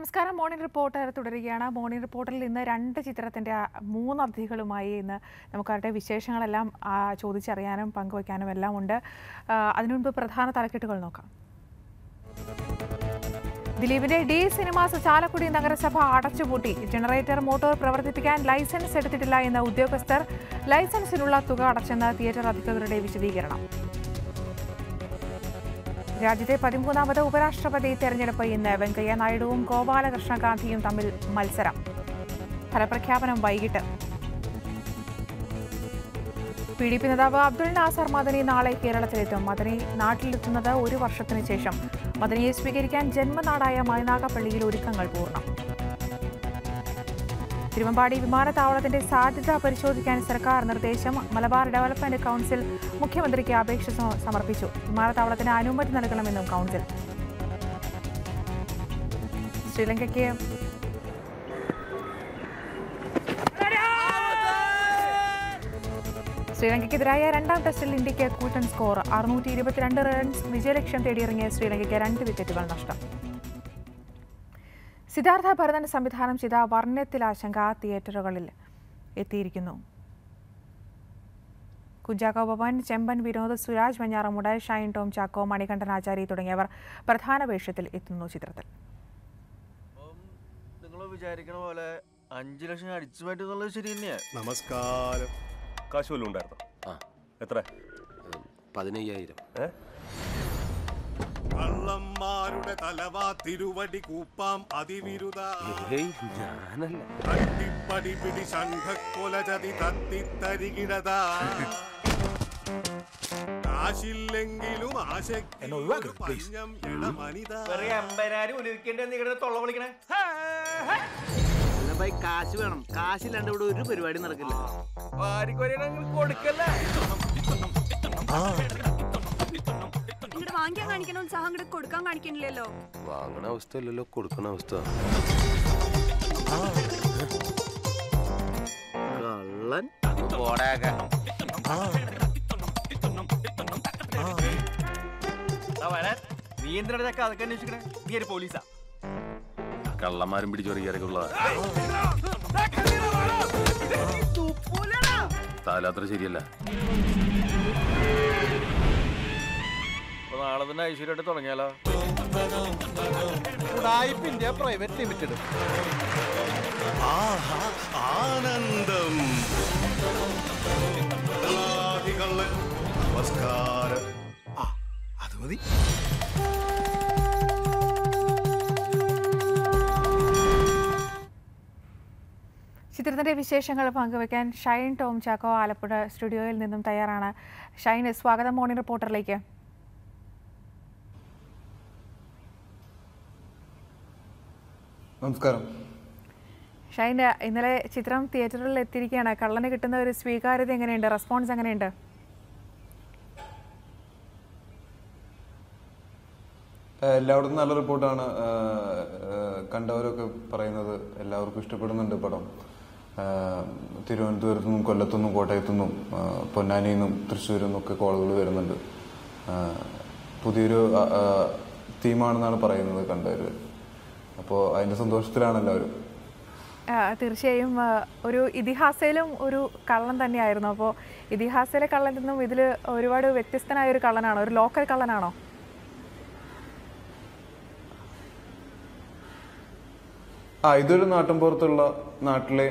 നമസ്കാരം. Morning reporter തുടരുകയാണ്. Morning റിപ്പോർട്ടറിൽ ഇന്ന് 2 ചിത്രത്തിൻ്റെ 3 അതിഥികളുമായി ഇന്ന് നമുക്ക് അവരുടെ വിശേഷങ്ങളെല്ലാം ചോദിച്ചറിയാനും പങ്കുവയ്ക്കാനും എല്ലാം ഉണ്ട്. അതിനു മുൻപ് പ്രധാന തലക്കെട്ടുകൾ നോക്കാം. ദിലീപിന്റെ ഡി സിനിമാസ് ചാലക്കുടി നഗരസഭ അടച്ചുപൂട്ടി. ജനറേറ്റർ മോട്ടോർ പ്രവർത്തിപ്പിക്കാൻ ലൈസൻസ് എടുത്തിട്ടില്ല എന്ന ഉദ്യോഗസ്ഥർ. ലൈസൻസിനുള്ള തുക അടച്ചെന്ന തിയേറ്റർ അധികൃതരുടെ വിശദീകരണം. രാജ്യത്തെ 13ാമത് ഉപരാഷ്ട്രപതി തെരഞ്ഞെടുപ്പ് ഇന്ന്. വെങ്കയ്യ നായിഡുവും ഗോപാലകൃഷ്ണ ഗാന്ധിയും തമ്മിൽ മത്സരം. ഫലപ്രഖ്യാപനം വൈകിട്ട്. PDP നേതാവ് അബ്ദുൾ നാസർ മദനി നാളെ കേരളത്തിലെത്തും. മദനി നാട്ടിലെത്തുന്നത് 1 വർഷത്തിന് ശേഷം. മദനിയെ സ്വീകരിക്കാൻ ജന്മനാടായ മൈനാഗപ്പള്ളിയിൽ ഒരുക്കങ്ങൾ പൂർണ്ണം. തിരുവമ്പാടി വിമാനത്താവളത്തിന്റെ സാധ്യത പരിശോധിക്കാൻ സർക്കാർ നിർദ്ദേശം. മലബാർ ഡെവലപ്മെന്റ് കൗൺസിൽ മുഖ്യമന്ത്രിക്ക് അപേക്ഷ സമർപ്പിച്ചു. വിമാനത്താവളത്തിന് അനുമതി നൽകണമെന്നും കൗൺസിൽ. ശ്രീലങ്കയ്ക്കെതിരായ 2ാം ടെസ്റ്റിൽ ഇന്ത്യയ്ക്ക് കൂറ്റൻ സ്കോർ. 622 റൺസ് വിജയലക്ഷ്യം തേടിയിറങ്ങിയ ശ്രീലങ്കയ്ക്ക് 2 വിക്കറ്റുകൾ നഷ്ടം. സിദ്ധാർത്ഥ ഭരതൻ സംവിധാനം ചെയ്ത വർണ്ണത്തിലാശങ്ക തിയേറ്ററുകളിൽ എത്തിയിരിക്കുന്നു. കുഞ്ചാക്കോ ബോബൻ, ചെമ്പൻ വിനോദ്, സുരാജ് വെഞ്ഞാറമൂട്, ഷൈൻ ടോം ചാക്കോ, മണികണ്ഠൻ ആചാരി തുടങ്ങിയവർ പ്രധാന വേഷത്തിൽ എത്തുന്നു ചിത്രത്തിൽ. നിങ്ങൾ വിചാരിക്കണ പോലെ 5 ലക്ഷം അടിച്ചു മാറ്റുന്നുള്ളത് ശരി തന്നെയാണ്. നമസ്കാരം. കാശ് വല്ലതും ഉണ്ടായിരുന്നോ? എത്ര? 15,000. കള്ളന്മാരുടെ തലവാ തിരുവടി കൂപ്പാം അതിവിരുദ. ഞാനല്ല. തട്ടിപ്പടി പിടി ശംഖക്കൊലചതി തത്തിത്തരികിടത. കാശില്ലെങ്കിലും ആശയ്ക്ക് പഞ്ഞം ഇടമനിത. കാശ് വേണം. കാശില്ലാണ്ട് ഇവിടെ ഒരു പരിപാടി നടക്കില്ല. വാങ്ങിക്കാൻ കാണിക്കണ ഉത്സാഹം കൊടുക്കാൻ കാണിക്കണില്ലല്ലോ. വാങ്ങണ അവസ്ഥ അല്ലല്ലോ, കൊടുക്കണ അവസ്ഥ. കള്ളൻ നീ എന്തിനൊക്കെ അതൊക്കെ അന്വേഷിക്കണേ? നീ ഒരു പോലീസാ? കള്ളന്മാരും പിടിച്ചോറിയാറൊക്കെ ഉള്ളതാ. താലാത്ര ശരിയല്ല. നാളെ തന്നെ ഐശ്വര്യമായിട്ട് തുടങ്ങിയാലോ? India private limited. ആനന്ദം. നമസ്കാരം. അത് മതി. ചിത്രത്തിന്റെ വിശേഷങ്ങൾ പങ്കുവയ്ക്കാൻ ഷൈൻ ടോം ചാക്കോ ആലപ്പുഴ സ്റ്റുഡിയോയിൽ നിന്നും തയ്യാറാണ്. ഷൈൻ, സ്വാഗതം മോർണിംഗ് റിപ്പോർട്ടറിലേക്ക്. നമസ്കാരം. ഷൈൻ, ഇന്നലെ ചിത്രം തിയേറ്ററിൽ എത്തിയിരിക്കുകയാണ്. കള്ളന് കിട്ടുന്ന ഒരു സ്വീകാര്യത എങ്ങനെയുണ്ട്? റെസ്പോൺസ് എങ്ങനെയുണ്ട്? എല്ലായിടത്തും നല്ല റിപ്പോർട്ടാണ്. കണ്ടവരൊക്കെ പറയുന്നത് എല്ലാവർക്കും ഇഷ്ടപ്പെടുന്നുണ്ട് പടം. തിരുവനന്തപുരത്തു നിന്നും, കൊല്ലത്തുനിന്നും, കോട്ടയത്തുനിന്നും, പൊന്നാനിയിൽ നിന്നും, തൃശ്ശൂരിൽ നിന്നൊക്കെ കോളുകൾ വരുന്നുണ്ട്. പുതിയൊരു തീമാണെന്നാണ് പറയുന്നത് കണ്ടവർ. അപ്പോൾ അതിൻ്റെ സന്തോഷത്തിലാണ് എല്ലാവരും. തീർച്ചയായും ഒരു ഇതിഹാസയിലും ഒരു കള്ളൻ തന്നെയായിരുന്നു. അപ്പോൾ ഇതിഹാസയിലെ കള്ളൻ നിന്നും ഇതിൽ ഒരുപാട് വ്യത്യസ്തനായ ഒരു കള്ളനാണോ? ഒരു ലോക്കൽ കള്ളനാണോ? ഇതൊരു നാട്ടിൻപുറത്തുള്ള നാട്ടിലെ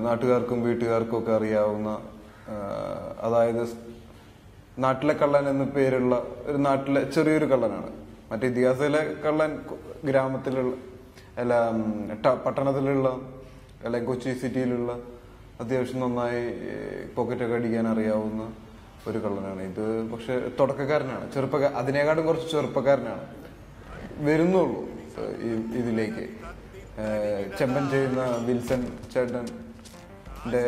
നാട്ടുകാർക്കും വീട്ടുകാർക്കും ഒക്കെ അറിയാവുന്ന, അതായത് നാട്ടിലെ കള്ളൻ എന്ന പേരുള്ള ഒരു നാട്ടിലെ ചെറിയൊരു കള്ളനാണ്. മറ്റേ ഇതിഹാസയിലെ കള്ളൻ ഗ്രാമത്തിലുള്ള അല്ല പട്ടണത്തിലുള്ള അല്ലെങ്കിൽ കൊച്ചി സിറ്റിയിലുള്ള അത്യാവശ്യം നന്നായി പോക്കറ്റൊക്കെ അടിക്കാൻ അറിയാവുന്ന ഒരു കള്ളനാണ്. ഇത് പക്ഷെ തുടക്കക്കാരനാണ്, അതിനേക്കാളും കുറച്ച് ചെറുപ്പക്കാരനാണ്. വരുന്നുള്ളൂ ഇതിലേക്ക്. ചെമ്പൻ ചെയ്യുന്ന വിൽസൺ ചേട്ടൻ്റെ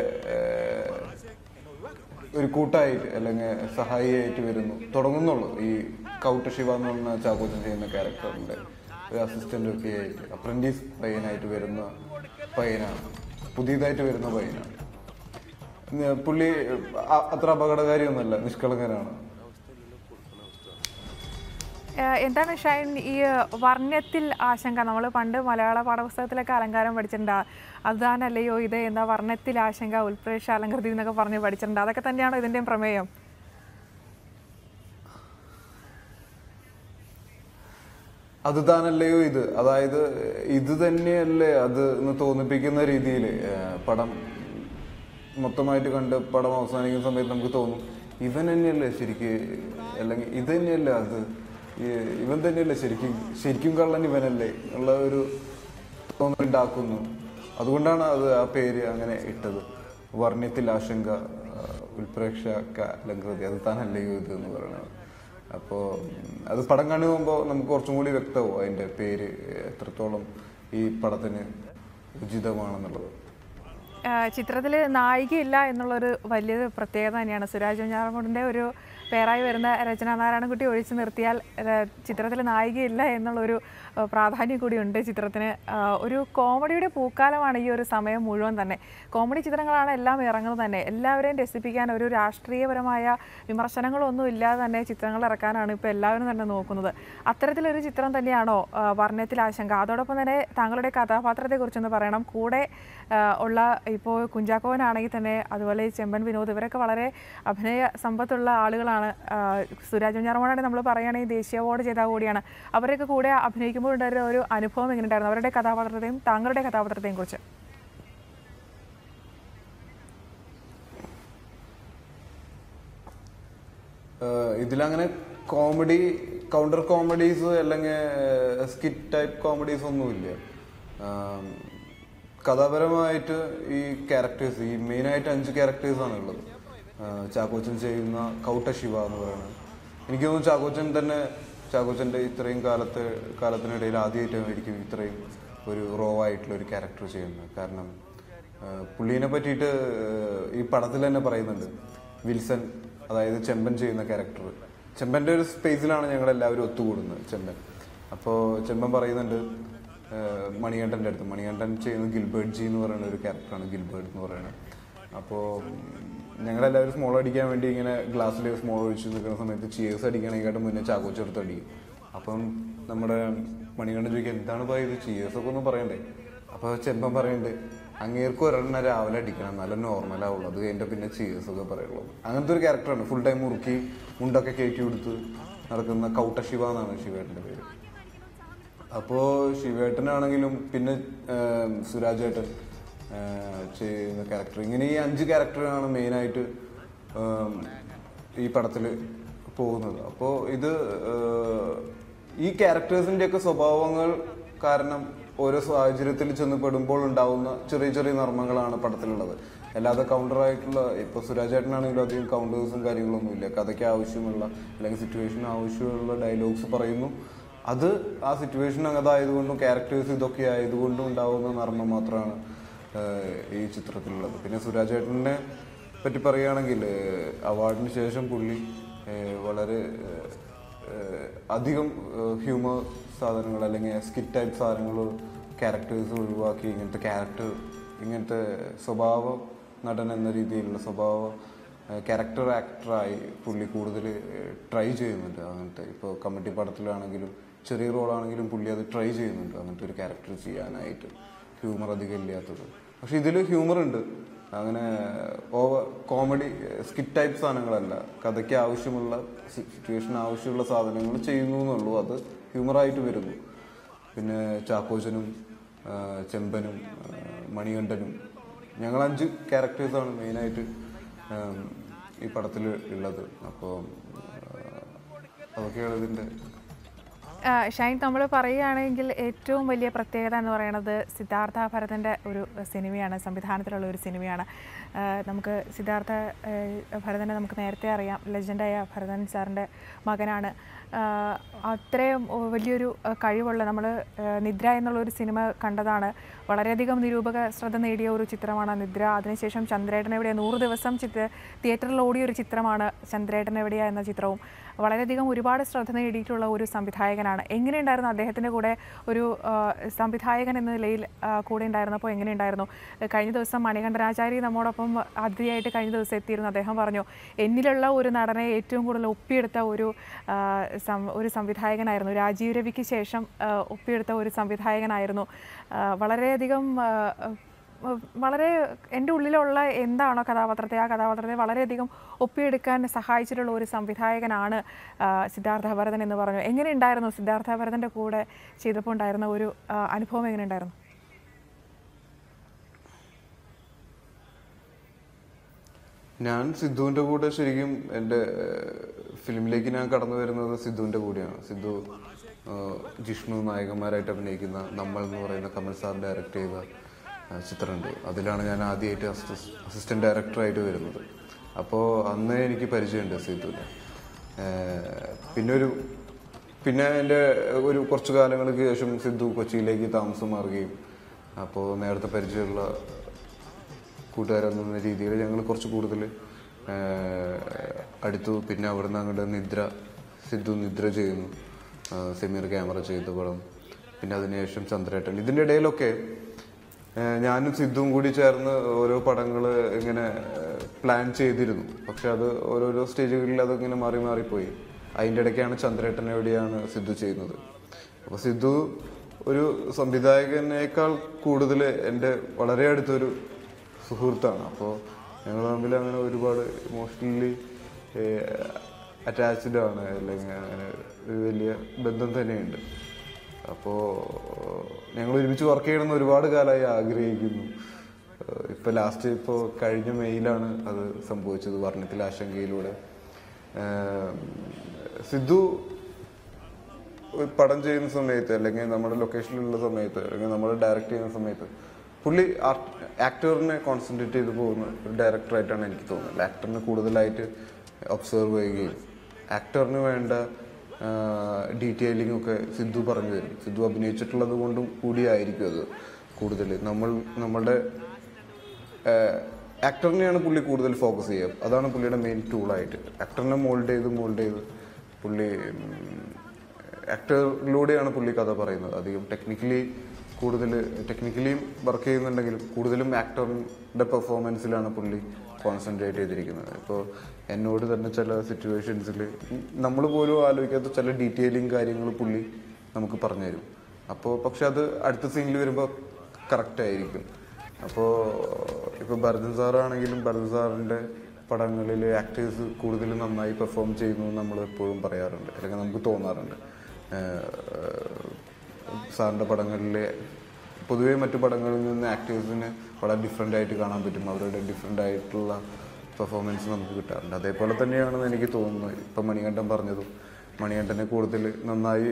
ഒരു കൂട്ടായിട്ട് അല്ലെങ്കിൽ സഹായിയായിട്ട് തുടങ്ങുന്നുള്ളൂ. ഈ കൗട്ട ശിവ എന്ന് പറഞ്ഞ ചാക്കോച്ചൻ ചെയ്യുന്ന ക്യാരക്ടറിൻ്റെ ഒരു അസിസ്റ്റൻ്റ് ഒക്കെ ആയിട്ട് അപ്രന്റീസ് പയ്യനായിട്ട് വരുന്ന പയ്യനാണ്, പുതിയതായിട്ട് വരുന്ന പയ്യനാണ്. പുള്ളി അത്ര അപകടകാരിയൊന്നുമല്ല, നിഷ്കളങ്കനാണ്. എന്താണ് ഷൈൻ ഈ വർണ്ണത്തിൽ ആശങ്ക? നമ്മൾ പണ്ട് മലയാള പാഠപുസ്തകത്തിലൊക്കെ അലങ്കാരം പഠിച്ചിട്ടുണ്ട്, അതുതാനല്ലയോ ഇത് എന്ന വർണ്ണത്തിൽ ആശങ്ക ഉൽപ്രേക്ഷ അലങ്കൃതി എന്നൊക്കെ പറഞ്ഞ് പഠിച്ചിട്ടുണ്ട്. അതൊക്കെ തന്നെയാണോ ഇതിൻ്റെയും പ്രമേയം? അത് താനല്ലയോ ഇത്, അതായത് ഇത് തന്നെയല്ലേ അത് എന്ന് തോന്നിപ്പിക്കുന്ന രീതിയിൽ പടം മൊത്തമായിട്ട് കണ്ട് പടം അവസാനിക്കുന്ന സമയത്ത് നമുക്ക് തോന്നും ഇവൻ തന്നെയല്ലേ ശരിക്ക്, അല്ലെങ്കിൽ ഇത് തന്നെയല്ലേ അത്, ഇവൻ തന്നെയല്ലേ ശരിക്കും കള്ളൻ ഇവനല്ലേ ഉള്ള ഒരു തോന്നലുണ്ടാക്കുന്നു. അതുകൊണ്ടാണ് അത് ആ പേര് അങ്ങനെ ഇട്ടത്. വർണ്ണത്തിൽ ആശങ്ക ഉൽപ്രേക്ഷ അലങ്കൃതി, അത് താനല്ലയോ ഇത് എന്ന് പറയുന്നത്. അപ്പോൾ അത് പടം കാണുമ്പോൾ നമുക്ക് കുറച്ചും കൂടി വ്യക്തമാവും അതിൻ്റെ പേര് എത്രത്തോളം ഈ പടത്തിന് ഉചിതമാണെന്നുള്ളത്. ചിത്രത്തിൽ നായികയില്ല എന്നുള്ളൊരു വലിയൊരു പ്രത്യേകത തന്നെയാണ്. സുരാജ് വെഞ്ഞാറമൂടിൻ്റെ ഒരു പേരായി വരുന്ന രചന നാരായണൻകുട്ടി ഒഴിച്ചു നിർത്തിയാൽ ചിത്രത്തിൽ നായികയില്ല എന്നുള്ളൊരു പ്രാധാന്യം കൂടിയുണ്ട് ചിത്രത്തിന്. ഒരു കോമഡിയുടെ പൂക്കാലമാണ് ഈ ഒരു സമയം മുഴുവൻ തന്നെ. കോമഡി ചിത്രങ്ങളാണ് എല്ലാം ഇറങ്ങുന്നത് തന്നെ. എല്ലാവരെയും രസിപ്പിക്കാൻ ഒരു രാഷ്ട്രീയപരമായ വിമർശനങ്ങളൊന്നും ഇല്ലാതെ തന്നെ ചിത്രങ്ങൾ ഇറക്കാനാണ് ഇപ്പോൾ എല്ലാവരും തന്നെ നോക്കുന്നത്. അത്തരത്തിലൊരു ചിത്രം തന്നെയാണോ വർണ്ണത്തിൽ ആശങ്ക? അതോടൊപ്പം തന്നെ താങ്കളുടെ കഥാപാത്രത്തെക്കുറിച്ചൊന്ന് പറയണം. കൂടെ ഉള്ള ഇപ്പോൾ കുഞ്ചാക്കോവനാണെങ്കിൽ തന്നെ, അതുപോലെ ചെമ്പൻ വിനോദ്, ഇവരൊക്കെ വളരെ അഭിനയ സമ്പത്തുള്ള ആളുകളാണ്. സുരാജ് വെഞ്ഞാറമൂടാണെങ്കിൽ നമ്മൾ പറയുകയാണെങ്കിൽ ദേശീയ അവാർഡ് ജേതാവ് കൂടിയാണ്. അവരൊക്കെ കൂടെ അഭിനയിക്കുമ്പോൾ ഒരു അനുഭവം എങ്ങനെയുണ്ടായിരുന്നു, അവരുടെ കഥാപാത്രത്തെയും താങ്കളുടെ കഥാപാത്രത്തെയും കുറിച്ച്? ഇതിലങ്ങനെ കോമഡി, കൗണ്ടർ കോമഡീസ് അല്ലെങ്കിൽ സ്കിറ്റ് ടൈപ്പ് കോമഡീസ് ഒന്നുമില്ല. കഥാപരമായിട്ട് ഈ ക്യാരക്ടേഴ്സ്, ഈ മെയിനായിട്ട് 5 ക്യാരക്ടേഴ്സാണ് ഉള്ളത്. ചാക്കോച്ചൻ ചെയ്യുന്ന കൗട്ട ശിവ എന്ന് പറയുന്നത്, എനിക്ക് തോന്നുന്നു ചാക്കോച്ചൻ്റെ ഇത്രയും കാലത്തിനിടയിൽ ആദ്യമായിട്ടായിരിക്കും ഇത്രയും ഒരു റോ ആയിട്ടുള്ള ഒരു ക്യാരക്ടർ ചെയ്യുന്നത്. കാരണം പുള്ളീനെ പറ്റിയിട്ട് ഈ പടത്തിൽ തന്നെ പറയുന്നുണ്ട്. വിൽസൺ, അതായത് ചെമ്പൻ ചെയ്യുന്ന ക്യാരക്ടർ, ചെമ്പൻ്റെ ഒരു സ്പേസിലാണ് ഞങ്ങളെല്ലാവരും ഒത്തുകൂടുന്നത് ചെമ്പൻ. അപ്പോൾ ചെമ്പൻ പറയുന്നുണ്ട് മണികണ്ഠൻ്റെ അടുത്ത്, മണികണ്ഠൻ ചെയ്യുന്നത് ഗിൽബർട്ട് ജി എന്ന് പറയുന്ന ഒരു ക്യാരക്ടറാണ്, ഗിൽബർട്ട് എന്ന് പറയുന്നത്. അപ്പോൾ ഞങ്ങളെല്ലാവരും സ്മോൾ അടിക്കാൻ വേണ്ടി ഇങ്ങനെ ഗ്ലാസ്സിൽ സ്മോൾ ഒഴിച്ച് നിൽക്കുന്ന സമയത്ത് ചിയേഴ്സ് അടിക്കണേക്കാട്ടും മുന്നേ ചാക്കോച്ചെടുത്ത് അടിക്കും. അപ്പം നമ്മുടെ മണികണ്ഠൻ ചോദിക്കുക എന്താണ് പറയുന്നത്, ചിയേഴ്സൊക്കെ ഒന്നും പറയണ്ടേ? അപ്പോൾ ചെമ്പൻ പറയുന്നുണ്ട് അങ്ങേർക്ക് ഒരെണ്ണം രാവിലെ അടിക്കണം, നല്ല നോർമലാവുള്ളൂ, അത് കഴിഞ്ഞിട്ട് പിന്നെ ചിയേഴ്സൊക്കെ പറയുള്ളൂ. അങ്ങനത്തെ ഒരു ക്യാരക്ടറാണ്. ഫുൾ ടൈം മുറുക്കി മുണ്ടൊക്കെ കയറ്റി കൊടുത്ത് നടക്കുന്ന കൗട്ട ശിവ എന്നാണ് ശിവേട്ടൻ്റെ പേര്. അപ്പോൾ ശിവേട്ടനാണെങ്കിലും പിന്നെ സുരാജ് ഏട്ടൻ ചെയ്യുന്ന ക്യാരക്ടർ, ഇങ്ങനെ ഈ 5 ക്യാരക്ടറാണ് മെയിനായിട്ട് ഈ പടത്തിൽ പോകുന്നത്. അപ്പോൾ ഇത് ഈ ക്യാരക്ടേഴ്സിൻ്റെയൊക്കെ സ്വഭാവങ്ങൾ കാരണം ഓരോ സാഹചര്യത്തിൽ ചെന്ന് പെടുമ്പോൾ ഉണ്ടാവുന്ന ചെറിയ ചെറിയ നർമ്മങ്ങളാണ് പടത്തിലുള്ളത്. അല്ലാതെ കൗണ്ടറായിട്ടുള്ള, ഇപ്പോൾ സുരാജ് ഏട്ടനാണെങ്കിലും അധികം കൗണ്ടേഴ്സും കാര്യങ്ങളൊന്നുമില്ല. കഥയ്ക്ക് ആവശ്യമുള്ള അല്ലെങ്കിൽ സിറ്റുവേഷന് ആവശ്യമുള്ള ഡയലോഗ്സ് പറയുന്നു. അത് ആ സിറ്റുവേഷൻ അതായതുകൊണ്ടും ക്യാരക്ടേഴ്സ് ഇതൊക്കെ ആയതുകൊണ്ടും ഉണ്ടാവുന്ന നർമ്മം മാത്രമാണ് ഈ ചിത്രത്തിലുള്ളത്. പിന്നെ സുരാജ് ഏട്ടനെ പറ്റി പറയുകയാണെങ്കിൽ അവാർഡിന് ശേഷം പുള്ളി വളരെ അധികം ഹ്യൂമർ സാധനങ്ങൾ അല്ലെങ്കിൽ സ്കിറ്റ് ടൈപ്പ് സാധനങ്ങൾ ക്യാരക്ടേഴ്സ് ഒഴിവാക്കി ഇങ്ങനത്തെ സ്വഭാവ നടൻ എന്ന രീതിയിലുള്ള ക്യാരക്ടർ ആക്ടറായി പുള്ളി കൂടുതൽ ട്രൈ ചെയ്യുന്നുണ്ട്. അങ്ങനത്തെ ഇപ്പോൾ കമ്മിറ്റി പടത്തിലാണെങ്കിലും ചെറിയ റോളാണെങ്കിലും പുള്ളി അത് ട്രൈ ചെയ്യുന്നുണ്ട് അങ്ങനത്തെ ഒരു ക്യാരക്ടർ ചെയ്യാനായിട്ട്, ഹ്യൂമർ അധികം ഇല്ലാത്തത്. പക്ഷെ ഇതിൽ ഹ്യൂമർ ഉണ്ട്. അങ്ങനെ ഓവർ കോമഡി സ്കിറ്റ് ടൈപ്പ് സാധനങ്ങളല്ല, കഥയ്ക്ക് ആവശ്യമുള്ള സിറ്റുവേഷന് ആവശ്യമുള്ള സാധനങ്ങൾ ചെയ്യുന്നു എന്നുള്ളൂ, അത് ഹ്യൂമറായിട്ട് വരുന്നു. പിന്നെ ചാക്കോച്ചനും ചെമ്പനും മണികണ്ഠനും, ഞങ്ങൾ 5 ക്യാരക്ടേഴ്സാണ് മെയിനായിട്ട് ഈ പടത്തിൽ ഉള്ളത്. അപ്പോൾ അതൊക്കെയാണ് ഇതിൻ്റെ. ഷൈൻ, നമ്മൾ പറയുകയാണെങ്കിൽ ഏറ്റവും വലിയ പ്രത്യേകത എന്ന് പറയുന്നത് സിദ്ധാർത്ഥ ഭരതൻ്റെ ഒരു സിനിമയാണ്, സംവിധാനത്തിലുള്ള ഒരു സിനിമയാണ്. നമുക്ക് സിദ്ധാർത്ഥ ഭരതനെ നമുക്ക് നേരത്തെ അറിയാം, ലെജൻഡായ ഭരതൻ സാറിൻ്റെ മകനാണ്. അത്രയും വലിയൊരു കഴിവുള്ള, നമ്മൾ നിദ്ര എന്നുള്ളൊരു സിനിമ കണ്ടതാണ്, വളരെയധികം നിരൂപക ശ്രദ്ധ നേടിയ ഒരു ചിത്രമാണ് നിദ്ര. അതിനുശേഷം ചന്ദ്രേട്ടൻ എവിടെയാ 100 ദിവസം തിയേറ്ററിൽ ഓടിയ ഒരു ചിത്രമാണ് ചന്ദ്രേട്ടൻ എവിടെയാ എന്ന ചിത്രവും. വളരെയധികം ഒരുപാട് ശ്രദ്ധ നേടിയിട്ടുള്ള ഒരു സംവിധായകനാണ്. എന്നുള്ളതാണ്. എങ്ങനെയുണ്ടായിരുന്നു അദ്ദേഹത്തിൻ്റെ കൂടെ ഒരു സംവിധായകൻ എന്ന നിലയിൽ കൂടെ ഉണ്ടായിരുന്നപ്പോൾ എങ്ങനെയുണ്ടായിരുന്നു? കഴിഞ്ഞ ദിവസം മണികണ്ഠനാചാരി നമ്മോടൊപ്പം അതിഥിയായിട്ട് കഴിഞ്ഞ ദിവസം എത്തിയിരുന്നു. അദ്ദേഹം പറഞ്ഞു എന്നിലുള്ള ഒരു നടനെ ഏറ്റവും കൂടുതൽ ഒപ്പിയെടുത്ത ഒരു സംവിധായകനായിരുന്നു, രാജീവ് രവിക്ക് ശേഷം ഒപ്പിയെടുത്ത ഒരു സംവിധായകനായിരുന്നു. വളരെയധികം വളരെ എൻ്റെ ഉള്ളിലുള്ള എന്താണോ കഥാപാത്രത്തെ, ആ കഥാപാത്രത്തെ വളരെയധികം ഒപ്പിയെടുക്കാൻ സഹായിച്ചിട്ടുള്ള ഒരു സംവിധായകനാണ് സിദ്ധാർത്ഥ ഭരതൻ എന്ന് പറഞ്ഞു. എങ്ങനെയുണ്ടായിരുന്നു സിദ്ധാർത്ഥ ഭരതൻ്റെ കൂടെ ചെയ്തപ്പോൾ ഉണ്ടായിരുന്ന ഒരു അനുഭവം? എങ്ങനെയുണ്ടായിരുന്നു? ഞാൻ സിദ്ധുവിൻ്റെ കൂടെ ശരിക്കും എൻ്റെ ഫിലിമിലേക്ക് ഞാൻ കടന്നു വരുന്നത് സിദ്ധുവിൻ്റെ കൂടെയാണ്. സിദ്ധു ജിഷ്ണു നായകന്മാരായിട്ട് അഭിനയിക്കുന്ന നമ്മൾ എന്ന് പറയുന്ന കമൽ സാർ ഡയറക്റ്റ് ചെയ്ത ചിത്രമുണ്ട്. അതിലാണ് ഞാൻ ആദ്യമായിട്ട് അസിസ്റ്റൻറ്റ് ഡയറക്ടറായിട്ട് വരുന്നത്. അപ്പോൾ അന്ന് എനിക്ക് പരിചയമുണ്ട് സിദ്ധുവിനെ. പിന്നെ എൻ്റെ ഒരു കുറച്ച് കാലങ്ങൾക്ക് ശേഷം സിദ്ധു കൊച്ചിയിലേക്ക് താമസം മാറുകയും അപ്പോൾ നേരത്തെ പരിചയമുള്ള കൂട്ടുകാരെന്ന രീതിയിൽ ഞങ്ങൾ കുറച്ച് കൂടുതൽ അടുത്തു. പിന്നെ അവിടെ നിന്ന് അങ്ങോട്ട് സിദ്ധു നിദ്ര ചെയ്യുന്നു, സെമീർ ക്യാമറ ചെയ്ത പടം, പിന്നെ അതിനുശേഷം ചന്ദ്രേട്ടൻ. ഇതിൻ്റെ ഇടയിലൊക്കെ ഞാനും സിദ്ധുവും കൂടി ചേർന്ന് ഓരോ പടങ്ങൾ ഇങ്ങനെ പ്ലാൻ ചെയ്തിരുന്നു. പക്ഷെ അത് ഓരോരോ സ്റ്റേജുകളിൽ അതിങ്ങനെ മാറിപ്പോയി. അതിൻ്റെ ഇടയ്ക്കാണ് ചന്ദ്രേട്ടൻ എവിടെയാണ് സിദ്ധു ചെയ്യുന്നത്. അപ്പോൾ സിദ്ധു ഒരു സംവിധായകനേക്കാൾ കൂടുതൽ എൻ്റെ വളരെ അടുത്തൊരു സുഹൃത്താണ്. അപ്പോൾ ഞങ്ങൾ തമ്മിൽ അങ്ങനെ ഒരുപാട് ഇമോഷണലി അറ്റാച്ച്ഡ് ആണ്, അല്ലെങ്കിൽ അങ്ങനെ ഒരു വലിയ ബന്ധം തന്നെയുണ്ട്. അപ്പോൾ ഞങ്ങൾ ഒരുമിച്ച് വർക്ക് ചെയ്യണമെന്ന് ഒരുപാട് കാലമായി ആഗ്രഹിക്കുന്നു. ഇപ്പോൾ കഴിഞ്ഞ മെയിലാണ് അത് സംഭവിച്ചത്, വർണ്ണത്തിൽ ആശങ്കയിലൂടെ. സിദ്ധു പടം ചെയ്യുന്ന സമയത്ത്, അല്ലെങ്കിൽ നമ്മുടെ ലൊക്കേഷനിലുള്ള സമയത്ത്, അല്ലെങ്കിൽ നമ്മൾ ഡയറക്റ്റ് ചെയ്യുന്ന സമയത്ത് പുള്ളി ആക്ടറിനെ കോൺസെൻട്രേറ്റ് ചെയ്ത് പോകുന്ന ഒരു ഡയറക്ടറായിട്ടാണ് എനിക്ക് തോന്നുന്നത്. ആക്ടറിനെ കൂടുതലായിട്ട് ഒബ്സർവ് ചെയ്യുകയും ആക്ടറിന് വേണ്ട ഡീറ്റെയിലിംഗ് ഒക്കെ സിദ്ധു പറഞ്ഞു തരും. സിദ്ധു അഭിനയിച്ചിട്ടുള്ളത് കൊണ്ടും കൂടിയായിരിക്കും അത് കൂടുതൽ. നമ്മളുടെ ആക്ടറിനെയാണ് പുള്ളി കൂടുതൽ ഫോക്കസ് ചെയ്യുക. അതാണ് പുള്ളിയുടെ മെയിൻ ടൂളായിട്ട്. ആക്ടറിനെ മോൾഡ് ചെയ്ത് പുള്ളി ആക്ടറിലൂടെയാണ് പുള്ളി കഥ പറയുന്നത്. അധികം ടെക്നിക്കലിയും വർക്ക് ചെയ്യുന്നുണ്ടെങ്കിലും കൂടുതലും ആക്ടറിൻ്റെ പെർഫോമൻസിലാണ് പുള്ളി കോൺസെൻട്രേറ്റ് ചെയ്തിരിക്കുന്നത്. ഇപ്പോൾ എന്നോട് തന്നെ ചില സിറ്റുവേഷൻസിൽ നമ്മൾ പോലും ആലോചിക്കാത്ത ചില ഡീറ്റെയിലിംഗ് കാര്യങ്ങൾ പുള്ളി നമുക്ക് പറഞ്ഞുതരും. പക്ഷെ അത് അടുത്ത സീനിൽ വരുമ്പോൾ കറക്റ്റായിരിക്കും. അപ്പോൾ ഇപ്പോൾ ഭരതൻ സാറാണെങ്കിലും ഭരതൻ സാറിൻ്റെ പടങ്ങളിൽ ആക്ടേഴ്സ് കൂടുതൽ നന്നായി പെർഫോം ചെയ്യുന്നു നമ്മൾ എപ്പോഴും പറയാറുണ്ട്, അല്ലെങ്കിൽ നമുക്ക് തോന്നാറുണ്ട്. സാറിൻ്റെ പടങ്ങളിൽ പൊതുവേ മറ്റു പടങ്ങളിൽ നിന്ന് ആക്ടേഴ്സിന് വളരെ ഡിഫറെൻ്റ് ആയിട്ട് കാണാൻ പറ്റും. അവരുടെ ഡിഫറെൻ്റ് ആയിട്ടുള്ള പെർഫോമൻസ് നമുക്ക് കിട്ടാറുണ്ട്. അതേപോലെ തന്നെയാണെന്ന് എനിക്ക് തോന്നുന്നത്. ഇപ്പം മണികണ്ഠൻ പറഞ്ഞതും, മണികണ്ഠനെ കൂടുതൽ നന്നായി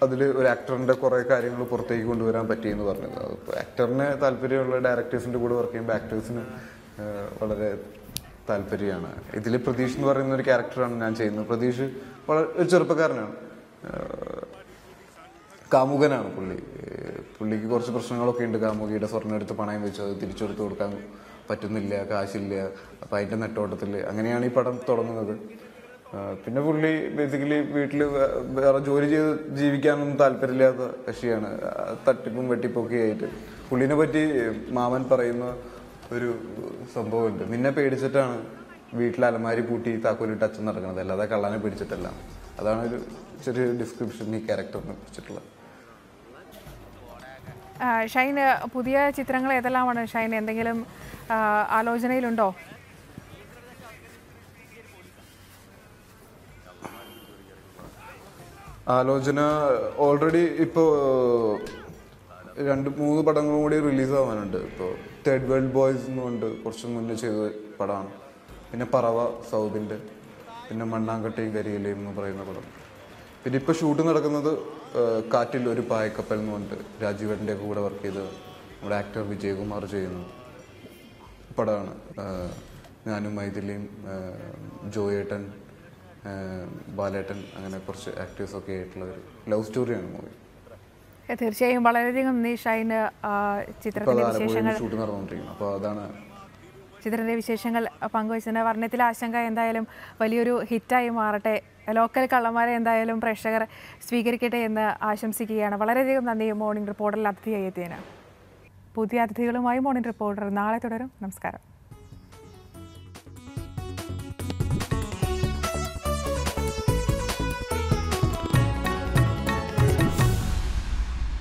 അതിൽ ഒരു ആക്ടറിൻ്റെ കുറേ കാര്യങ്ങൾ പുറത്തേക്ക് കൊണ്ടുവരാൻ പറ്റിയെന്ന് പറഞ്ഞത്. അതിപ്പോൾ ആക്ടറിന് താല്പര്യമുള്ള ഡയറക്ടേഴ്സിൻ്റെ കൂടെ വർക്ക് ചെയ്യുമ്പോൾ ആക്ടേഴ്സിന് വളരെ താല്പര്യമാണ്. ഇതിൽ പ്രതീഷ് എന്ന് പറയുന്ന ഒരു ക്യാരക്ടറാണ് ഞാൻ ചെയ്യുന്നത്. പ്രതീഷ് വളരെ ഒരു ചെറുപ്പക്കാരനാണ്, കാമുകനാണ്. പുള്ളിക്ക് കുറച്ച് പ്രശ്നങ്ങളൊക്കെ ഉണ്ട്. കാമുകിയുടെ സ്വർണ്ണം എടുത്ത് പണയം വെച്ച് അത് തിരിച്ചെടുത്ത് കൊടുക്കാൻ പറ്റുന്നില്ല, കാശില്ല. അപ്പം അതിൻ്റെ നെട്ടോട്ടത്തിൽ അങ്ങനെയാണ് ഈ പടം തുടങ്ങുന്നത്. പിന്നെ പുള്ളി ബേസിക്കലി വീട്ടിൽ വേറെ ജോലി ചെയ്ത് ജീവിക്കാനൊന്നും താല്പര്യമില്ലാത്ത കക്ഷിയാണ്. തട്ടിപ്പും വെട്ടിപ്പൊക്കെ ആയിട്ട് പുള്ളിനെ പറ്റി മാമൻ പറയുന്ന ഒരു സംഭവമുണ്ട്. നിന്നെ പേടിച്ചിട്ടാണ് വീട്ടിൽ അലമാരി പൂട്ടി താക്കോലിട്ട് അച്ഛൻ നടക്കുന്നത്, അല്ലാതെ കള്ളനെ പേടിച്ചിട്ടല്ല. അതാണ് ഒരു ചെറിയ ഡിസ്ക്രിപ്ഷൻ ഈ ക്യാരക്ടറിനെ കുറിച്ചിട്ടുള്ളത്. ഷൈന് പുതിയ ചിത്രങ്ങൾ ഏതെല്ലാമാണ് ഷൈൻ? എന്തെങ്കിലും ആലോചനയിലുണ്ടോ? ആലോചന ഓൾറെഡി ഇപ്പോൾ 2-3 പടങ്ങളും കൂടി റിലീസ് ആവാനുണ്ട്. ഇപ്പോൾ തേർഡ് വേൾഡ് ബോയ്സ് എന്നുകൊണ്ട് കുറച്ച് മുന്നേ ചെയ്ത പടമാണ്. പിന്നെ പറവ സൗബിൻ്റെ, പിന്നെ മണ്ണാങ്കട്ടയും കരിയിലയും എന്ന് പറയുന്ന പടം. പിന്നെ ഇപ്പോൾ ഷൂട്ട് നടക്കുന്നത് കാറ്റിൽ ഒരു പായക്കപ്പൽ എന്ന് പറഞ്ഞിട്ട് രാജീവേട്ടൻ്റെ കൂടെ വർക്ക് ചെയ്ത് നമ്മുടെ ആക്ടർ വിജയകുമാർ ചെയ്യുന്ന പടമാണ്. ഞാനും മൈഥിലിയും ജോയേട്ടൻ, ബാലേട്ടൻ, അങ്ങനെ കുറച്ച് ആക്ടേഴ്സൊക്കെ ആയിട്ടുള്ള ഒരു ലവ് സ്റ്റോറിയാണ് മൂവി. തീർച്ചയായും വളരെയധികം നന്ദി ഷൈൻ. ചിത്രത്തിന്റെ വിശേഷങ്ങൾ ഷൂട്ട് നടന്നുകൊണ്ടിരിക്കുന്നു. അപ്പോൾ അതാണ് ചിത്രത്തിന്റെ വിശേഷങ്ങൾ പങ്കുവച്ചതിന്. വർണ്ണത്തിലെ ആശങ്ക എന്തായാലും വലിയൊരു ഹിറ്റായി മാറട്ടെ. ലോക്കൽ കള്ളന്മാരെ എന്തായാലും പ്രേക്ഷകർ സ്വീകരിക്കട്ടെ എന്ന് ആശംസിക്കുകയാണ്. വളരെയധികം നന്ദി മോർണിംഗ് റിപ്പോർട്ടറിൽ അതിഥിയായി എത്തിയതിന്. പുതിയ അതിഥികളുമായി മോർണിംഗ് റിപ്പോർട്ടർ നാളെ തുടരും. നമസ്കാരം.